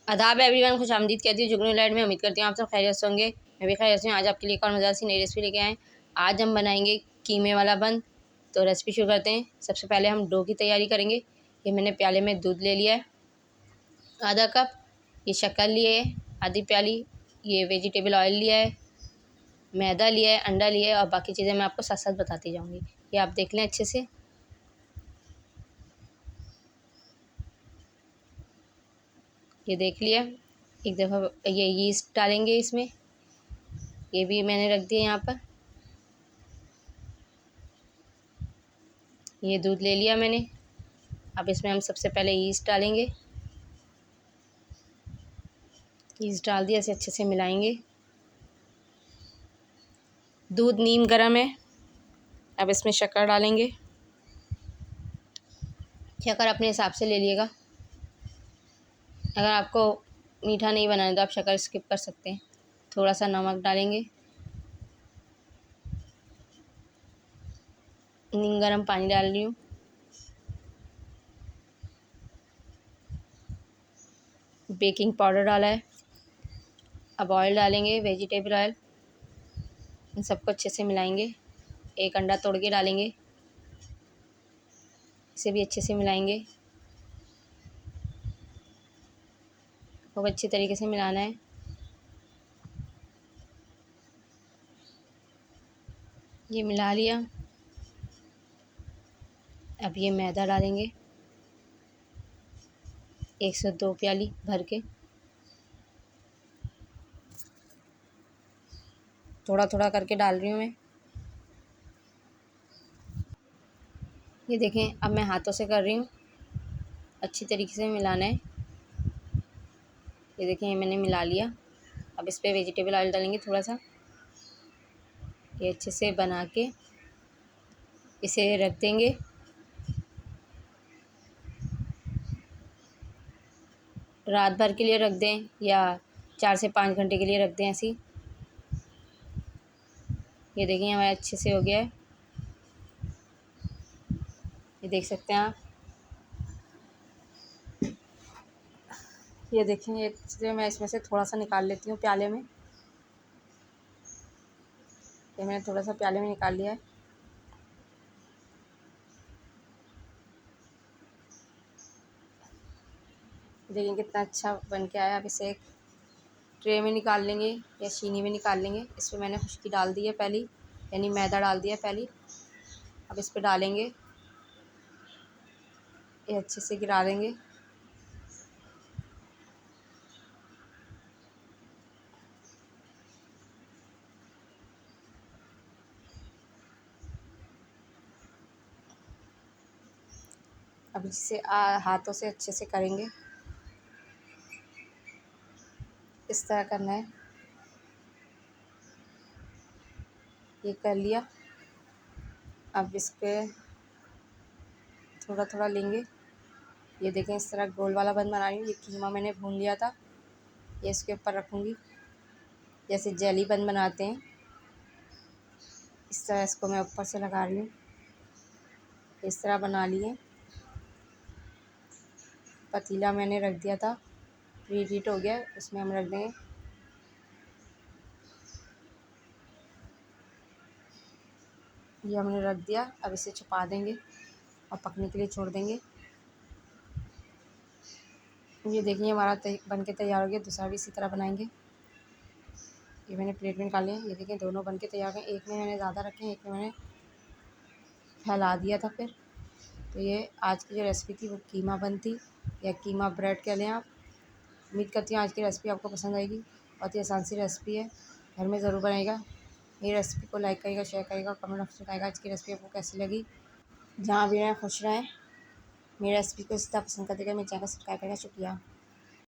आदाब एवरीवन, खुश आमदीद कहती हूँ जुगनू लाइट में। उम्मीद करती हूँ आप सब खैरियत से होंगे। मैं भी खैरियत से हूँ। आज आपके लिए एक और मज़ेदार सी नई रेसिपी लेके आए। आज हम बनाएंगे कीमे वाला बन। तो रेसिपी शुरू करते हैं। सबसे पहले हम डो की तैयारी करेंगे। ये मैंने प्याले में दूध ले लिया है आधा कप, ये शक्कर लिए है आधी प्याली, ये वेजिटेबल ऑयल लिया है, मैदा लिया है, अंडा लिया है और बाकी चीज़ें मैं आपको साथ साथ बताती जाऊँगी। ये आप देख लें अच्छे से। ये देख लिया। एक दफ़ा ये यीस्ट डालेंगे इसमें, ये भी मैंने रख दिया यहाँ पर। ये दूध ले लिया मैंने। अब इसमें हम सबसे पहले यीस्ट डालेंगे। यीस्ट डाल दिया, इसे अच्छे से मिलाएंगे। दूध नीम गर्म है। अब इसमें शक्कर डालेंगे। शक्कर अपने हिसाब से ले लिएगा। अगर आपको मीठा नहीं बनाना है तो आप शक्कर स्किप कर सकते हैं। थोड़ा सा नमक डालेंगे। नीम गर्म पानी डाल रही हूँ। बेकिंग पाउडर डाला है। अब ऑयल डालेंगे, वेजिटेबल ऑयल। इन सबको अच्छे से मिलाएंगे। एक अंडा तोड़ के डालेंगे, इसे भी अच्छे से मिलाएंगे। खूब अच्छी तरीके से मिलाना है। ये मिला लिया। अब ये मैदा डालेंगे 102 प्याली भर के। थोड़ा थोड़ा करके डाल रही हूँ मैं। ये देखें, अब मैं हाथों से कर रही हूँ। अच्छी तरीके से मिलाना है। ये देखें, ये मैंने मिला लिया। अब इस पर वेजिटेबल ऑयल डालेंगे थोड़ा सा। ये अच्छे से बना के इसे रख देंगे। रात भर के लिए रख दें या 4 से 5 घंटे के लिए रख दें ऐसी। ये देखिए हमारा अच्छे से हो गया है। ये देख सकते हैं आप। ये देखें, ये चीज़ें मैं इसमें से थोड़ा सा निकाल लेती हूँ प्याले में। ये मैंने थोड़ा सा प्याले में निकाल लिया है। देखिए कितना अच्छा बन के आया। अब इसे एक ट्रे में निकाल लेंगे या छीनी में निकाल लेंगे। इस पर मैंने खुश्की डाल दी है पहली, यानी मैदा डाल दिया पहली। अब इस पर डालेंगे, ये अच्छे से गिरा देंगे। अब इसे हाथों से अच्छे से करेंगे। इस तरह करना है। ये कर लिया। अब इस पर थोड़ा थोड़ा लेंगे। ये देखें, इस तरह गोल वाला बन बना रही हूँ। ये कीमा मैंने भून लिया था, ये इसके ऊपर रखूँगी जैसे जेली बन बनाते हैं। इस तरह इसको मैं ऊपर से लगा रही हूँ। इस तरह बना लिए। पतीला मैंने रख दिया था, प्री हीट हो गया, उसमें हम रख देंगे। ये हमने रख दिया। अब इसे छुपा देंगे और पकने के लिए छोड़ देंगे। ये देखिए हमारा बन के तैयार हो गया। दूसरा भी इसी तरह बनाएंगे। ये मैंने प्लेट में निकाले हैं। ये देखिए दोनों बन के तैयार हो गए। एक में मैंने ज़्यादा रखे, एक में मैंने फैला दिया था फिर। तो ये आज की जो रेसिपी थी वो कीमा बन थी, या कीमा ब्रेड कह लें आप। उम्मीद करती हूँ आज की रेसिपी आपको पसंद आएगी। बहुत ही आसान सी रेसिपी है, घर में ज़रूर बनाएगा। मेरी रेसिपी को लाइक करिएगा, शेयर करिएगा, कमेंट बॉक्स में बताइएगा आज की रेसिपी आपको कैसी लगी। जहाँ भी रहें खुश रहें। मेरी रेसिपी को इस तरह पसंद कर देगा। मेरे चैनल को सब्सक्राइब करेगा। शुक्रिया।